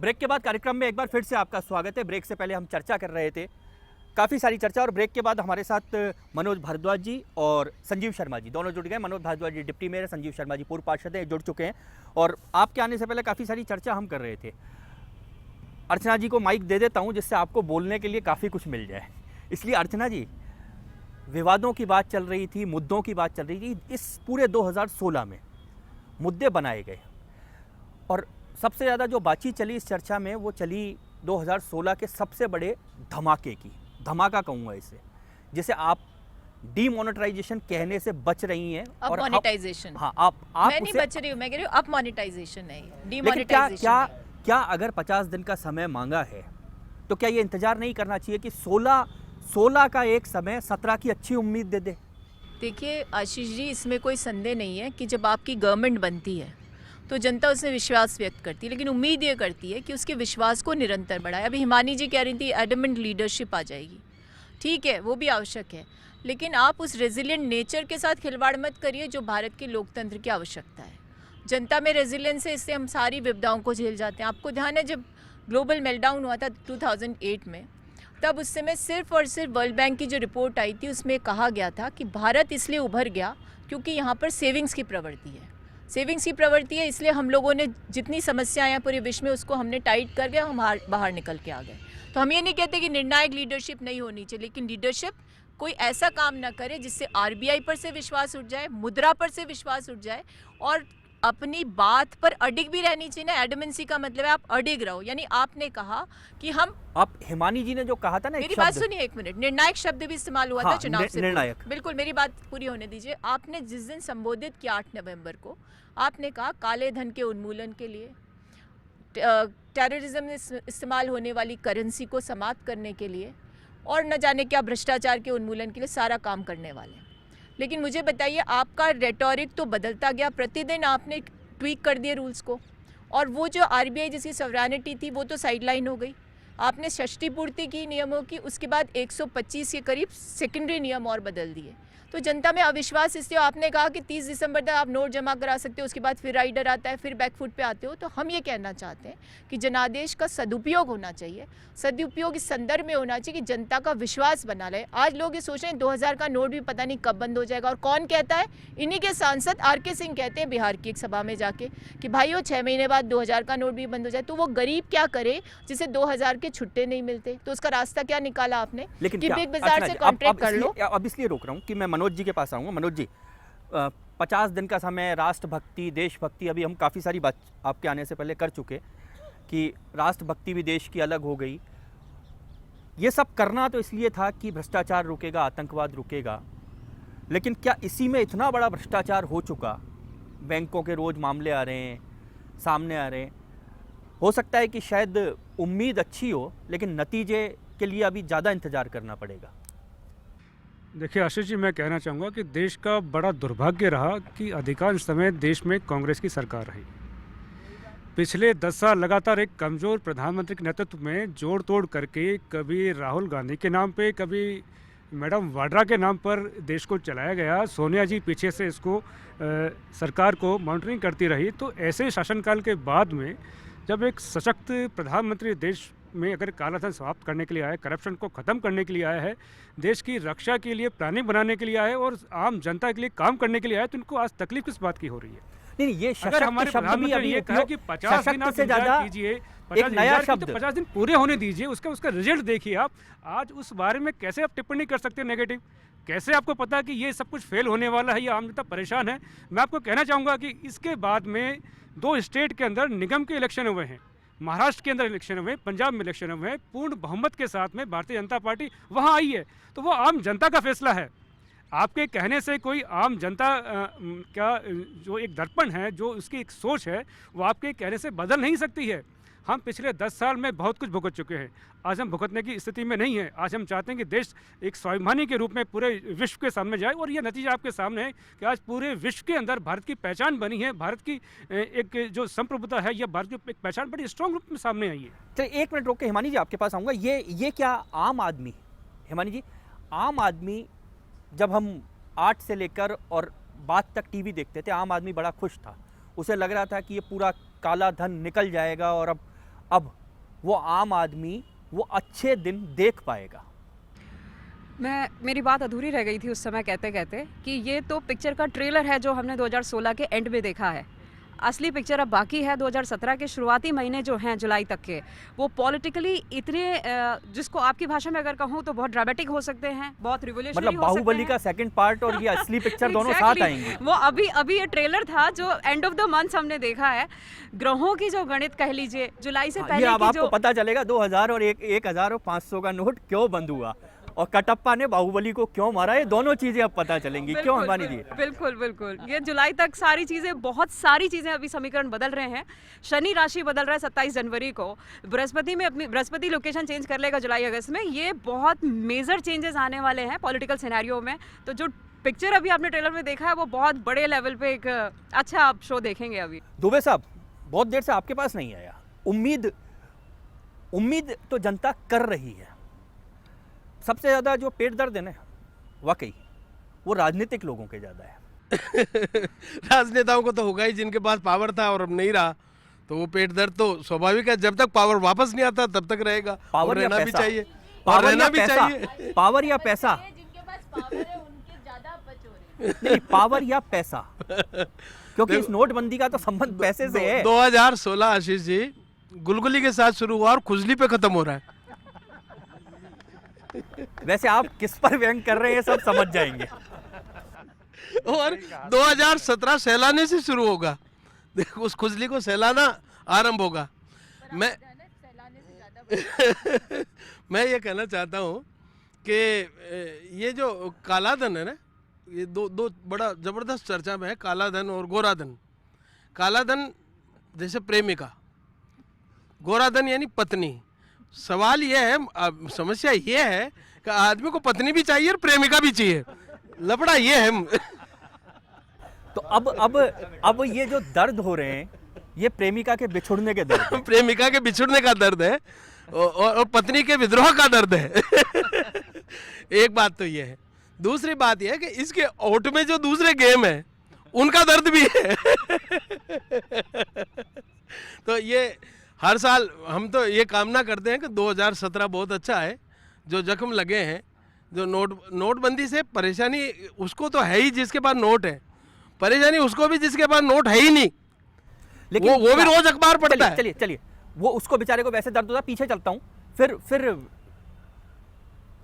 Break के बाद कार्यक्रम में एक बार फिर से आपका स्वागत है। ब्रेक से पहले हम चर्चा कर रहे थे, काफ़ी सारी चर्चा, और ब्रेक के बाद हमारे साथ मनोज भारद्वाज जी और संजीव शर्मा जी दोनों जुड़ गए। मनोज भारद्वाज जी डिप्टी मेयर, संजीव शर्मा जी पूर्व पार्षद हैं, जुड़ चुके हैं। और आपके आने से पहले काफ़ी सारी चर्चा हम कर रहे थे। अर्चना जी को माइक दे देता हूँ जिससे आपको बोलने के लिए काफ़ी कुछ मिल जाए। इसलिए अर्चना जी, विवादों की बात चल रही थी, मुद्दों की बात चल रही थी। इस पूरे 2016 में मुद्दे बनाए गए और सबसे ज़्यादा जो बातचीत चली इस चर्चा में वो चली 2016 के सबसे बड़े धमाके की। धमाका कहूँगा इसे, जिसे आप डीमोनेटाइजेशन कहने से बच रही हैं। और मोनेटाइजेशन, हाँ, आप मैं नहीं बच रही हूँ, मैं कह रही हूँ अब मोनेटाइजेशन है, डीमोनेटाइजेशन। क्या अगर 50 दिन का समय मांगा है तो क्या ये इंतजार नहीं करना चाहिए कि 16 का एक समय 17 की अच्छी उम्मीद दे दे? देखिए आशीष जी, इसमें कोई संदेह नहीं है कि जब आपकी गवर्नमेंट बनती है तो जनता उसमें विश्वास व्यक्त करती है, लेकिन उम्मीद ये करती है कि उसके विश्वास को निरंतर बढ़ाए। अभी हिमानी जी कह रही थी एडमेंट लीडरशिप आ जाएगी, ठीक है, वो भी आवश्यक है, लेकिन आप उस रेजिलिएंट नेचर के साथ खिलवाड़ मत करिए जो भारत के लोकतंत्र की आवश्यकता है। जनता में रेजिलियंस है, इससे हम सारी विपदाओं को झेल जाते हैं। आपको ध्यान है जब ग्लोबल मेल्टडाउन हुआ था 2008 में, तब उस समय सिर्फ और सिर्फ वर्ल्ड बैंक की जो रिपोर्ट आई थी उसमें कहा गया था कि भारत इसलिए उभर गया क्योंकि यहाँ पर सेविंग्स की प्रवृत्ति है। सेविंग्स की प्रवृत्ति है, इसलिए हम लोगों ने जितनी समस्याएं हैं पूरे विश्व में उसको हमने टाइट कर गया, हम बाहर निकल के आ गए। तो हम ये नहीं कहते कि निर्णायक लीडरशिप नहीं होनी चाहिए, लेकिन लीडरशिप कोई ऐसा काम ना करे जिससे आरबीआई पर से विश्वास उठ जाए, मुद्रा पर से विश्वास उठ जाए, और अपनी बात पर अडिग भी रहनी चाहिए ना। एडमेंसी का मतलब है आप अडिग रहो, यानी आपने कहा कि हम, आप हिमानी जी ने जो कहा था ना, मेरी बात सुनिए एक मिनट, निर्णायक शब्द भी इस्तेमाल हुआ था चुनाव से निर्णायक। बिल्कुल, मेरी बात पूरी होने दीजिए। आपने जिस दिन संबोधित किया 8 नवंबर को, आपने कहा काले धन के उन्मूलन के लिए, टेररिज्म में इस्तेमाल होने वाली करेंसी को समाप्त करने के लिए, और न जाने क्या भ्रष्टाचार के उन्मूलन के लिए सारा काम करने वाले हैं। लेकिन मुझे बताइए, आपका रेटोरिक तो बदलता गया, प्रतिदिन आपने ट्वीक कर दिए रूल्स को, और वो जो आरबीआई जिसकी सॉवरेनिटी थी वो तो साइडलाइन हो गई। आपने षष्ठी पूर्ति की नियमों की, उसके बाद 125 के करीब सेकेंडरी नियम और बदल दिए। तो जनता में अविश्वास इसलिए, आपने कहा कि 30 दिसंबर तक आप नोट जमा करा सकते हो, उसके बाद फिर राइडर आता है, फिर बैकफुट पे आते हो। तो हम ये कहना चाहते हैं कि जनादेश का सदुपयोग होना चाहिए। सदुपयोग इस संदर्भ में होना चाहिए कि जनता का विश्वास बना रहे। आज लोग ये सोच रहे हैं 2000 का नोट भी पता नहीं कब बंद हो जाएगा, और कौन कहता है? इन्हीं के सांसद आर.के. सिंह कहते हैं बिहार की एक सभा में जाके कि भाइयों 6 महीने बाद 2000 का नोट भी बंद हो जाए। तो वो गरीब क्या करे जिसे 2000 के छुट्टे नहीं मिलते? तो उसका रास्ता क्या निकाला आपने? लेकिन कि बिग बाजार से कॉन्ट्रैक्ट कर लो। अब इसलिए रोक रहा हूँ कि मैं मनोज जी के पास आऊँगा। मनोज जी, 50 दिन का समय, राष्ट्रभक्ति, देशभक्ति, अभी हम काफ़ी सारी बात आपके आने से पहले कर चुके कि राष्ट्रभक्ति भी देश की अलग हो गई। ये सब करना तो इसलिए था कि भ्रष्टाचार रुकेगा, आतंकवाद रुकेगा, लेकिन क्या इसी में इतना बड़ा भ्रष्टाचार हो चुका? बैंकों के रोज़ मामले आ रहे हैं, सामने आ रहे हैं। हो सकता है कि शायद उम्मीद अच्छी हो, लेकिन नतीजे के लिए अभी ज़्यादा इंतज़ार करना पड़ेगा। देखिए आशीष जी, मैं कहना चाहूँगा कि देश का बड़ा दुर्भाग्य रहा कि अधिकांश समय देश में कांग्रेस की सरकार रही। पिछले 10 साल लगातार एक कमज़ोर प्रधानमंत्री के नेतृत्व में जोड़ तोड़ करके, कभी राहुल गांधी के नाम पे, कभी मैडम वाड्रा के नाम पर देश को चलाया गया। सोनिया जी पीछे से इसको सरकार को मॉनिटरिंग करती रही। तो ऐसे शासनकाल के बाद में जब एक सशक्त प्रधानमंत्री देश में अगर काला धन समाप्त करने के लिए आया, करप्शन को ख़त्म करने के लिए आया है, देश की रक्षा के लिए प्लानिंग बनाने के लिए आया है और आम जनता के लिए काम करने के लिए आया, तो इनको आज तकलीफ किस बात की हो रही है? नहीं, ये अगर हमारे प्रधानमंत्री ये कहा कि 50 दिन आप इंतजार कीजिए, 50 दिन पूरे होने दीजिए, उसका रिजल्ट देखिए। आप आज उस बारे में कैसे आप टिप्पणी कर सकते हैं नेगेटिव? कैसे आपको पता कि ये सब कुछ फेल होने वाला है, ये आम जनता परेशान है? मैं आपको कहना चाहूँगा कि इसके बाद में 2 स्टेट के अंदर निगम के इलेक्शन हुए हैं, महाराष्ट्र के अंदर इलेक्शन हुए, पंजाब में इलेक्शन हुए, पूर्ण बहुमत के साथ में भारतीय जनता पार्टी वहाँ आई है। तो वो आम जनता का फैसला है। आपके कहने से कोई आम जनता का जो एक दर्पण है, जो उसकी एक सोच है, वो आपके कहने से बदल नहीं सकती है। हम पिछले 10 साल में बहुत कुछ भुगत चुके हैं, आज हम भुगतने की स्थिति में नहीं है। आज हम चाहते हैं कि देश एक स्वाभिमानी के रूप में पूरे विश्व के सामने जाए, और ये नतीजा आपके सामने है कि आज पूरे विश्व के अंदर भारत की पहचान बनी है। भारत की एक जो संप्रभुता है, यह भारत की एक पहचान बड़ी स्ट्रॉन्ग रूप में सामने आई है। चलिए 1 मिनट रोक के हिमानी जी आपके पास आऊँगा। ये क्या आम आदमी, हिमानी जी, आम आदमी, जब हम 8 से लेकर और बाद तक टीवी देखते थे, आम आदमी बड़ा खुश था। उसे लग रहा था कि ये पूरा काला धन निकल जाएगा और अब अब वो आम आदमी वो अच्छे दिन देख पाएगा? मेरी बात अधूरी रह गई थी उस समय कहते कहते कि ये तो पिक्चर का ट्रेलर है जो हमने 2016 के एंड में देखा है। असली पिक्चर अब बाकी है 2017 के शुरुआती महीने जो हैं जुलाई तक के, वो पॉलिटिकली इतने जिसको आपकी भाषा में अगर कहूँ तो बहुत ड्रामेटिक हो सकते हैं, बहुत रिवोल्यूशनरी मतलब हो सकते बाहुबली हैं। का सेकंड पार्ट और ये असली पिक्चर दोनों साथ आएंगे। वो अभी ये ट्रेलर था जो एंड ऑफ द मंथ हमने देखा है। ग्रहों की जो गणित कह लीजिए जुलाई से ये पहले अब की आपको जो पता चलेगा 2000 और 1000 और 500 का नोट क्यों बंद हुआ और कटप्पा ने बाहुबली को क्यों मारा, ये दोनों चीजें अब पता चलेंगी। क्यों अंबानी जी? बिल्कुल बिल्कुल, ये जुलाई तक सारी चीज़ें, बहुत सारी चीज़ें अभी समीकरण बदल रहे हैं। शनि राशि बदल रहा है 27 जनवरी को, बृहस्पति लोकेशन चेंज कर लेगा जुलाई अगस्त में। ये बहुत मेजर चेंजेस आने वाले हैं पॉलिटिकल सिनेरियो में। तो जो पिक्चर अभी आपने ट्रेलर में देखा है वो बहुत बड़े लेवल पे एक अच्छा आप शो देखेंगे अभी। दुबे साहब बहुत देर से आपके पास नहीं आया। उम्मीद तो जनता कर रही है। सबसे ज्यादा जो पेट दर्द है ना, वाकई वो राजनीतिक लोगों के ज्यादा है। राजनेताओं को तो होगा ही, जिनके पास पावर था और अब नहीं रहा, तो वो पेट दर्द तो स्वाभाविक है। जब तक पावर वापस नहीं आता तब तक रहेगा। पावर या रहना भी पैसा? चाहिए, और पावर रहना या भी पैसा? चाहिए। पावर या पैसा? जिनके पास पावर है उनके ज्यादा बच हो रहे हैं। नहीं, पावर या पैसा, क्योंकि इस नोटबंदी का तो संबंध पैसे से है। 2016 आशीष जी गुलगुली के साथ शुरू हुआ और खुजली पे खत्म हो रहा है। वैसे आप किस पर व्यंग कर रहे हैं सब समझ जाएंगे। और 2017 सैलाने से शुरू होगा। देखो उस खुजली को सैलाना आरंभ होगा। मैं मैं ये कहना चाहता हूँ कि ये जो काला धन है ना, ये दो बड़ा जबरदस्त चर्चा में है, काला धन और गोरा धन। काला धन जैसे प्रेमिका, गोरा धन यानी पत्नी। सवाल ये है, समस्या ये है कि आदमी को पत्नी भी चाहिए और प्रेमिका भी चाहिए। लफड़ा ये है। तो अब ये जो दर्द हो रहे हैं ये प्रेमिका के बिछुड़ने के दर्द हैं। प्रेमिका के बिछुड़ने का दर्द है और पत्नी के विद्रोह का दर्द है। एक बात तो ये है। दूसरी बात यह है कि इसके ओट में जो दूसरे गेम है उनका दर्द भी है। तो ये हर साल हम तो ये कामना करते हैं कि 2017 बहुत अच्छा है। जो जख्म लगे हैं, जो नोटबंदी से परेशानी उसको तो है ही जिसके पास नोट है, परेशानी उसको भी जिसके पास नोट है ही नहीं, लेकिन वो भी रोज अखबार पढ़ता है। चलिए वो उसको बेचारे को वैसे दर्द होता है। पीछे चलता हूँ फिर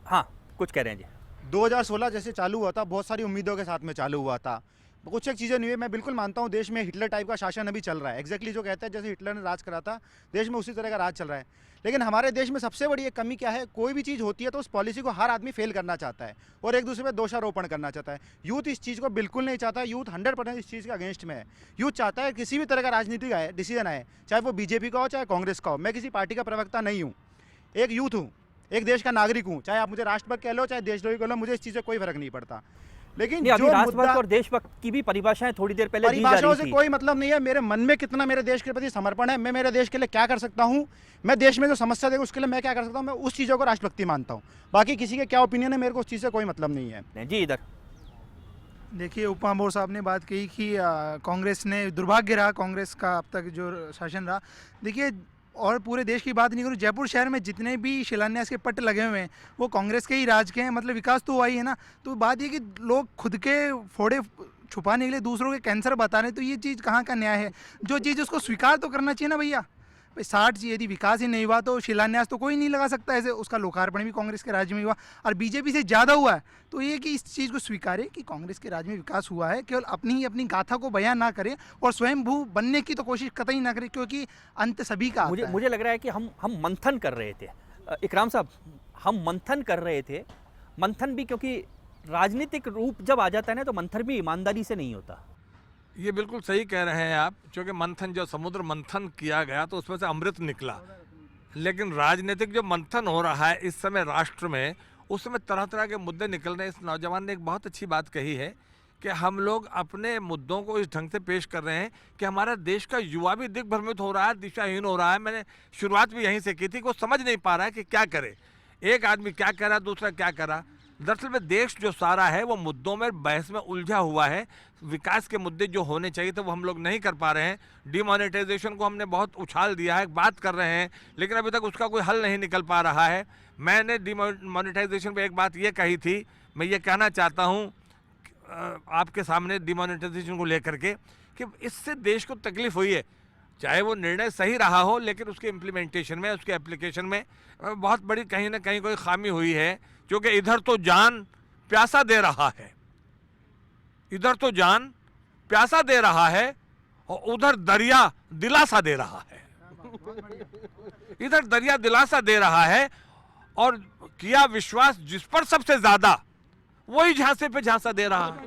हाँ कुछ कह रहे हैं जी। 2016 जैसे चालू हुआ था, बहुत सारी उम्मीदों के साथ में चालू हुआ था। कुछ एक चीज़ें नहीं हुई। मैं बिल्कुल मानता हूँ देश में हिटलर टाइप का शासन अभी चल रहा है। एग्जैक्टली जो कहते हैं जैसे हिटलर ने राज करा था देश में, उसी तरह का राज चल रहा है। लेकिन हमारे देश में सबसे बड़ी एक कमी क्या है, कोई भी चीज़ होती है तो उस पॉलिसी को हर आदमी फेल करना चाहता है और एक दूसरे पर दोषारोपण करना चाहता है। यूथ इस चीज़ को बिल्कुल नहीं चाहता। यूथ 100% इस चीज़ के अगेंस्ट में है। यूथ चाहता है किसी भी तरह का राजनीतिक आए, डिसीजन आए, चाहे वो बीजेपी का हो चाहे कांग्रेस का हो। मैं किसी पार्टी का प्रवक्ता नहीं हूँ, एक यूथ हूँ, एक देश का नागरिक हूँ। चाहे आप मुझे राष्ट्रभक्त कह लो चाहे देशद्रोही कह लो, मुझे इस चीज़ से कोई फर्क नहीं पड़ता। लेकिन जो राष्ट्रभक्त और देशभक्त की भी परिभाषाएं थोड़ी देर पहले दी जा परिभाषाओं रही से थी। कोई मतलब नहीं है। मेरे मन में कितना मेरे देश के प्रति समर्पण है, मैं मेरे देश के लिए क्या कर सकता हूँ, मैं देश में जो समस्या देखूँ उसके लिए मैं क्या कर सकता हूँ, मैं उस चीज़ों को राष्ट्रभक्ति मानता हूँ। बाकी किसी के क्या ओपिनियन है मेरे को उस चीज़ से कोई मतलब नहीं है। जी इधर देखिए, उपमहापौर साहब ने बात कही कि कांग्रेस ने दुर्भाग्य रहा, कांग्रेस का अब तक जो शासन रहा। देखिए, और पूरे देश की बात नहीं करूँ, जयपुर शहर में जितने भी शिलान्यास के पट्ट लगे हुए हैं वो कांग्रेस के ही राज के हैं। मतलब विकास तो हुआ ही है ना। तो बात ये कि लोग खुद के फोड़े छुपाने के लिए दूसरों के कैंसर बता रहे हैं, तो ये चीज़ कहाँ का न्याय है? जो चीज़ उसको स्वीकार तो करना चाहिए ना भैया। 60 यदि विकास ही नहीं हुआ तो शिलान्यास तो कोई नहीं लगा सकता। ऐसे उसका लोकार्पण भी कांग्रेस के राज्य में हुआ और बीजेपी से ज़्यादा हुआ है। तो ये कि इस चीज़ को स्वीकारे कि कांग्रेस के राज्य में विकास हुआ है, केवल अपनी गाथा को बयान ना करें और स्वयं भू बनने की तो कोशिश कतई ना करें, क्योंकि अंत सभी का आता है। मुझे लग रहा है कि हम मंथन कर रहे थे। इकराम साहब, हम मंथन कर रहे थे। मंथन भी क्योंकि राजनीतिक रूप जब आ जाता है ना तो मंथन भी ईमानदारी से नहीं होता। ये बिल्कुल सही कह रहे हैं आप, क्योंकि मंथन जो समुद्र मंथन किया गया तो उसमें से अमृत निकला। लेकिन राजनीतिक जो मंथन हो रहा है इस समय राष्ट्र में, उसमें तरह तरह के मुद्दे निकल रहे हैं। इस नौजवान ने एक बहुत अच्छी बात कही है कि हम लोग अपने मुद्दों को इस ढंग से पेश कर रहे हैं कि हमारा देश का युवा भी दिग्भ्रमित हो रहा है, दिशाहीन हो रहा है। मैंने शुरुआत भी यहीं से की थी कि वो समझ नहीं पा रहा है कि क्या करे। एक आदमी क्या कह रहा, दूसरा क्या कर रहा। दरअसल में देश जो सारा है वो मुद्दों में, बहस में उलझा हुआ है। विकास के मुद्दे जो होने चाहिए थे वो हम लोग नहीं कर पा रहे हैं। डिमोनेटाइजेशन को हमने बहुत उछाल दिया है, बात कर रहे हैं, लेकिन अभी तक उसका कोई हल नहीं निकल पा रहा है। मैंने डिमोनेटाइजेशन पे एक बात ये कही थी, मैं ये कहना चाहता हूँ आपके सामने डिमोनेटाइजेशन को लेकर के कि इससे देश को तकलीफ हुई है। चाहे वो निर्णय सही रहा हो, लेकिन उसके इम्प्लीमेंटेशन में, उसके एप्लीकेशन में बहुत बड़ी कहीं ना कहीं कोई खामी हुई है। क्योंकि इधर तो जान प्यासा दे रहा है, इधर तो जान प्यासा दे रहा है और उधर दरिया दिलासा दे रहा है। इधर दरिया दिलासा दे रहा है और किया विश्वास जिस पर सबसे ज्यादा, वही झांसे पे झांसा दे रहा है।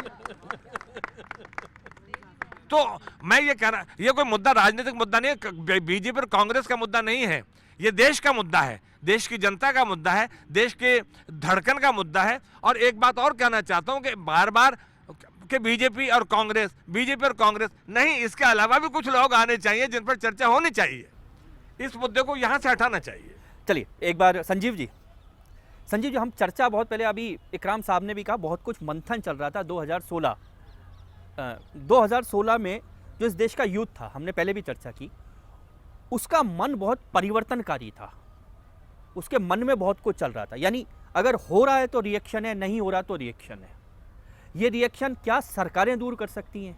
तो मैं ये कह रहा, ये कोई मुद्दा राजनीतिक मुद्दा नहीं है, बीजेपी और कांग्रेस का मुद्दा नहीं है, ये देश का मुद्दा है, देश की जनता का मुद्दा है, देश के धड़कन का मुद्दा है। और एक बात और कहना चाहता हूं कि बार बार कि बीजेपी और कांग्रेस नहीं, इसके अलावा भी कुछ लोग आने चाहिए जिन पर चर्चा होनी चाहिए। इस मुद्दे को यहां से हटाना चाहिए। चलिए एक बार संजीव जी, हम चर्चा बहुत पहले, अभी इकराम साहब ने भी कहा बहुत कुछ मंथन चल रहा था 2016 में जो इस देश का यूथ था, हमने पहले भी चर्चा की, उसका मन बहुत परिवर्तनकारी था, उसके मन में बहुत कुछ चल रहा था। यानी अगर हो रहा है तो रिएक्शन है, नहीं हो रहा तो रिएक्शन है। ये रिएक्शन क्या सरकारें दूर कर सकती हैं?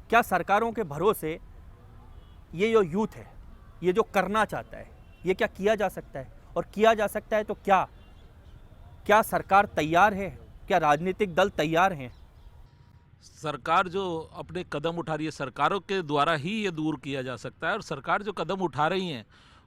क्या सरकारों के भरोसे ये जो यूथ है, ये जो करना चाहता है, ये क्या किया जा सकता है? और किया जा सकता है तो क्या सरकार तैयार है? क्या राजनीतिक दल तैयार हैं? सरकार जो अपने कदम उठा रही है, सरकारों के द्वारा ही ये दूर किया जा सकता है। और सरकार जो कदम उठा रही हैं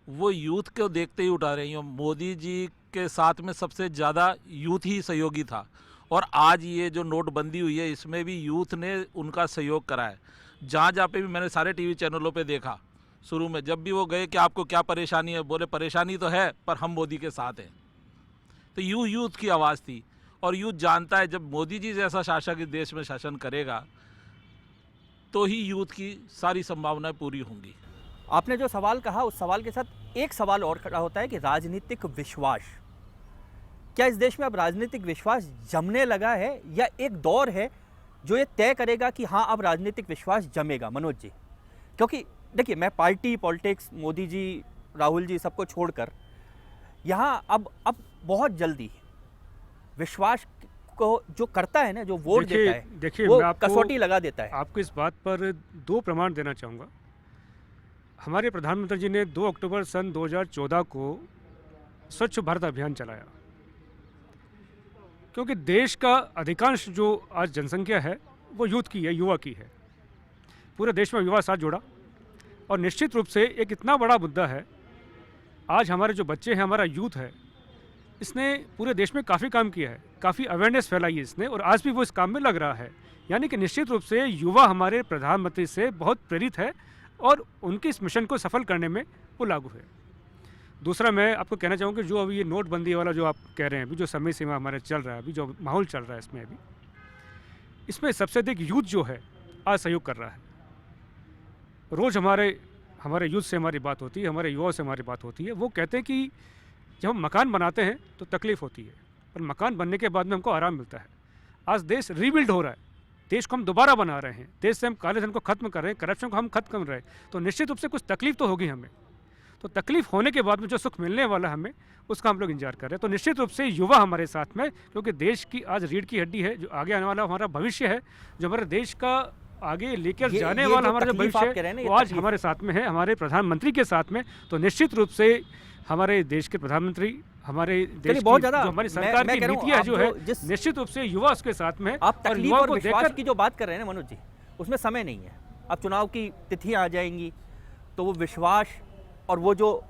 वो यूथ को देखते ही उठा रही हैं। मोदी जी के साथ में सबसे ज़्यादा यूथ ही सहयोगी था, और आज ये जो नोटबंदी हुई है इसमें भी यूथ ने उनका सहयोग करा है। जहाँ पे भी मैंने सारे टीवी चैनलों पे देखा, शुरू में जब भी वो गए कि आपको क्या परेशानी है, बोले परेशानी तो है पर हम मोदी के साथ हैं। तो यूथ की आवाज़ थी, और यूथ जानता है जब मोदी जी जैसा शासक इस देश में शासन करेगा तो ही यूथ की सारी संभावनाएं पूरी होंगी। आपने जो सवाल कहा उस सवाल के साथ एक सवाल और खड़ा होता है कि राजनीतिक विश्वास, क्या इस देश में अब राजनीतिक विश्वास जमने लगा है, या एक दौर है जो ये तय करेगा कि हाँ अब राजनीतिक विश्वास जमेगा? मनोज जी, क्योंकि देखिए मैं पार्टी पॉलिटिक्स, मोदी जी, राहुल जी सबको छोड़कर यहाँ अब बहुत जल्दी विश्वास को जो करता है ना, जो वोट देता है, देखिए वो मैं आपको कसौटी लगा देता है। आपको इस बात पर 2 प्रमाण देना चाहूँगा। हमारे प्रधानमंत्री जी ने 2 अक्टूबर सन 2014 को स्वच्छ भारत अभियान चलाया, क्योंकि देश का अधिकांश जो आज जनसंख्या है वो यूथ की है, युवा की है। पूरे देश में युवा साथ जुड़ा, और निश्चित रूप से एक इतना बड़ा मुद्दा है। आज हमारे जो बच्चे हैं, हमारा यूथ है, इसने पूरे देश में काफ़ी काम किया है, काफ़ी अवेयरनेस फैलाई है इसने, और आज भी वो इस काम में लग रहा है। यानी कि निश्चित रूप से युवा हमारे प्रधानमंत्री से बहुत प्रेरित है, और उनके इस मिशन को सफल करने में वो लागू है। दूसरा मैं आपको कहना चाहूँगा कि जो अभी ये नोटबंदी वाला जो आप कह रहे हैं, अभी जो समय सीमा हमारे चल रहा है, अभी जो माहौल चल रहा है इसमें, अभी इसमें सबसे अधिक यूथ जो है आज सहयोग कर रहा है। रोज़ हमारे यूथ से हमारी बात होती है, हमारे युवाओं से हमारी बात होती है। वो कहते हैं कि जब हम मकान बनाते हैं तो तकलीफ़ होती है, पर मकान बनने के बाद में हमको आराम मिलता है। आज देश रीबिल्ड हो रहा है, देश को हम दोबारा बना रहे हैं, देश से हम काले धन को खत्म कर रहे हैं, करप्शन को हम खत्म कर रहे हैं। तो निश्चित रूप से कुछ तकलीफ तो होगी हमें, तो तकलीफ होने के बाद में जो सुख मिलने वाला हमें, उसका हम लोग इंतजार कर रहे हैं। तो निश्चित रूप से युवा हमारे साथ में, क्योंकि देश की आज रीढ़ की हड्डी है, जो आगे आने वाला हमारा भविष्य है, जो हमारे देश का आगे लेकर जाने वाला हमारा जो भविष्य है, वो आज हमारे साथ में है, हमारे प्रधानमंत्री के साथ में। तो निश्चित रूप से हमारे देश के प्रधानमंत्री, हमारे देश की जो हमारी सरकार की नीतियां जो है, निश्चित रूप से युवा उसके साथ में। आप तकलीफ और विश्वास की जो बात कर रहे हैं ना मनोज जी, उसमें समय नहीं है। अब चुनाव की तिथियां आ जाएंगी तो वो विश्वास और वो जो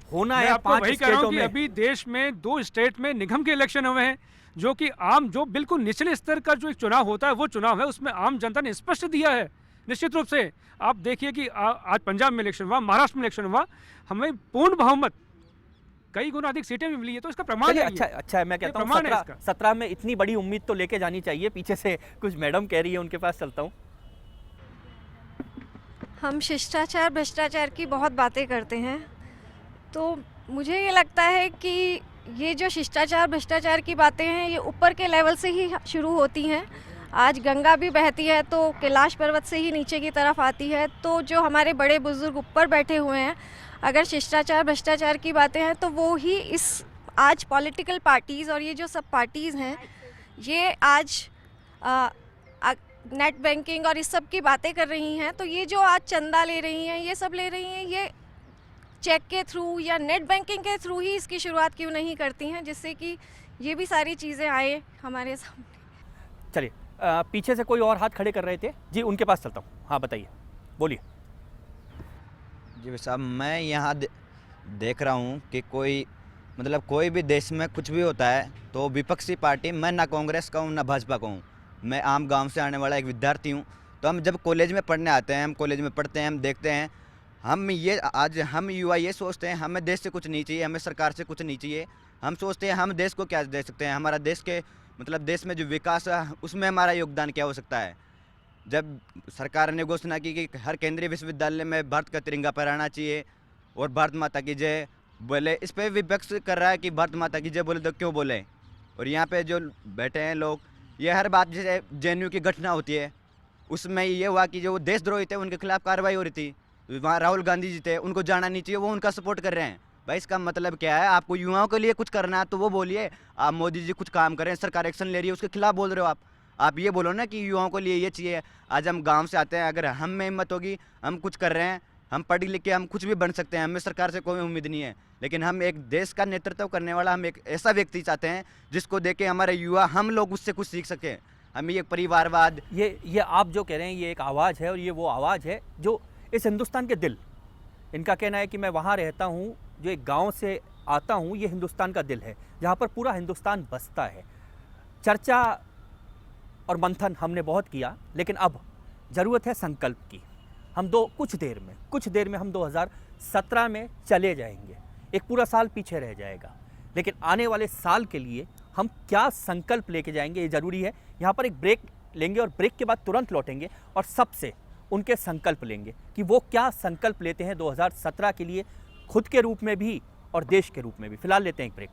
होना है 5 स्टेटों में, अभी देश में 2 स्टेट में निगम के इलेक्शन हुए हैं, जो कि जो बिल्कुल निचले स्तर का जो एक चुनाव होता है वो चुनाव है, उसमें आम जनता ने स्पष्ट दिया है। निश्चित रूप से आप देखिए कि आज पंजाब में इलेक्शन हुआ, महाराष्ट्र में इलेक्शन हुआ, हमें पूर्ण बहुमत, कई गुना अधिक सीटें भी मिली है। तो इसका प्रमाण है। अच्छा मैं कहता हूँ 17 में इतनी बड़ी उम्मीद तो लेके जानी चाहिए। पीछे से कुछ मैडम कह रही है, उनके पास चलता हूँ। हम शिष्टाचार भ्रष्टाचार की बहुत बातें करते हैं, तो मुझे ये लगता है कि ये जो शिष्टाचार भ्रष्टाचार की बातें हैं ये ऊपर के लेवल से ही शुरू होती हैं। आज गंगा भी बहती है तो कैलाश पर्वत से ही नीचे की तरफ आती है। तो जो हमारे बड़े बुजुर्ग ऊपर बैठे हुए हैं, अगर शिष्टाचार भ्रष्टाचार की बातें हैं तो वो ही इस आज पॉलिटिकल पार्टीज़ और ये जो सब पार्टीज़ हैं ये आज नेट बैंकिंग और इस सब की बातें कर रही हैं। तो ये जो आज चंदा ले रही हैं, ये सब ले रही हैं, ये चेक के थ्रू या नेट बैंकिंग के थ्रू ही इसकी शुरुआत क्यों नहीं करती हैं, जिससे कि ये भी सारी चीज़ें आए हमारे सामने। चलिए, पीछे से कोई और हाथ खड़े कर रहे थे जी, उनके पास चलता हूँ। हाँ बताइए, बोलिए। जी साहब, मैं यहाँ देख रहा हूँ कि कोई भी देश में कुछ भी होता है तो विपक्षी पार्टी, मैं ना कांग्रेस का हूँ ना भाजपा का हूँ, मैं आम गांव से आने वाला एक विद्यार्थी हूँ। तो हम जब कॉलेज में पढ़ने आते हैं, हम कॉलेज में पढ़ते हैं, हम देखते हैं, हम युवा ये सोचते हैं हमें देश से कुछ नहीं चाहिए, हमें सरकार से कुछ नहीं चाहिए। हम सोचते हैं हम देश को क्या दे सकते हैं, हमारा देश के देश में जो विकास है उसमें हमारा योगदान क्या हो सकता है। जब सरकार ने घोषणा की कि हर केंद्रीय विश्वविद्यालय में भारत का तिरंगा फहराना चाहिए और भारत माता की जय बोले, इस पर विपक्ष कर रहा है कि भारत माता की जय बोले तो क्यों बोले। और यहाँ पे जो बैठे हैं लोग, ये हर बात जैसे JNU की घटना होती है उसमें ये हुआ कि जो देशद्रोही थे उनके खिलाफ कार्रवाई हो रही थी, वहाँ राहुल गांधी जी थे, उनको जाना नहीं चाहिए, वो उनका सपोर्ट कर रहे हैं। भाई इसका मतलब क्या है? आपको युवाओं के लिए कुछ करना है तो वो बोलिए, आप मोदी जी कुछ काम करें, सरकार एक्शन ले रही है, उसके खिलाफ बोल रहे हो आप ये बोलो ना कि युवाओं के लिए ये चाहिए। आज हम गांव से आते हैं, अगर हम में हिम्मत होगी, हम कुछ कर रहे हैं, हम पढ़ लिख के हम कुछ भी बन सकते हैं, हमें सरकार से कोई उम्मीद नहीं है। लेकिन हम एक देश का नेतृत्व करने वाला, हम एक ऐसा व्यक्ति चाहते हैं जिसको देख के हमारे युवा, हम लोग उससे कुछ सीख सकें। हमें ये परिवारवाद, ये आप जो कह रहे हैं ये एक आवाज़ है, और ये वो आवाज़ है जो इस हिंदुस्तान के दिल, इनका कहना है कि मैं वहाँ रहता हूँ, जो एक गांव से आता हूँ, ये हिंदुस्तान का दिल है जहाँ पर पूरा हिंदुस्तान बसता है। चर्चा और मंथन हमने बहुत किया, लेकिन अब ज़रूरत है संकल्प की। हम कुछ देर में हम 2017 में चले जाएंगे, एक पूरा साल पीछे रह जाएगा, लेकिन आने वाले साल के लिए हम क्या संकल्प लेके जाएंगे ये ज़रूरी है। यहाँ पर एक ब्रेक लेंगे और ब्रेक के बाद तुरंत लौटेंगे और सबसे उनके संकल्प लेंगे कि वो क्या संकल्प लेते हैं 2017 के लिए, खुद के रूप में भी और देश के रूप में भी। फिलहाल लेते हैं एक ब्रेक।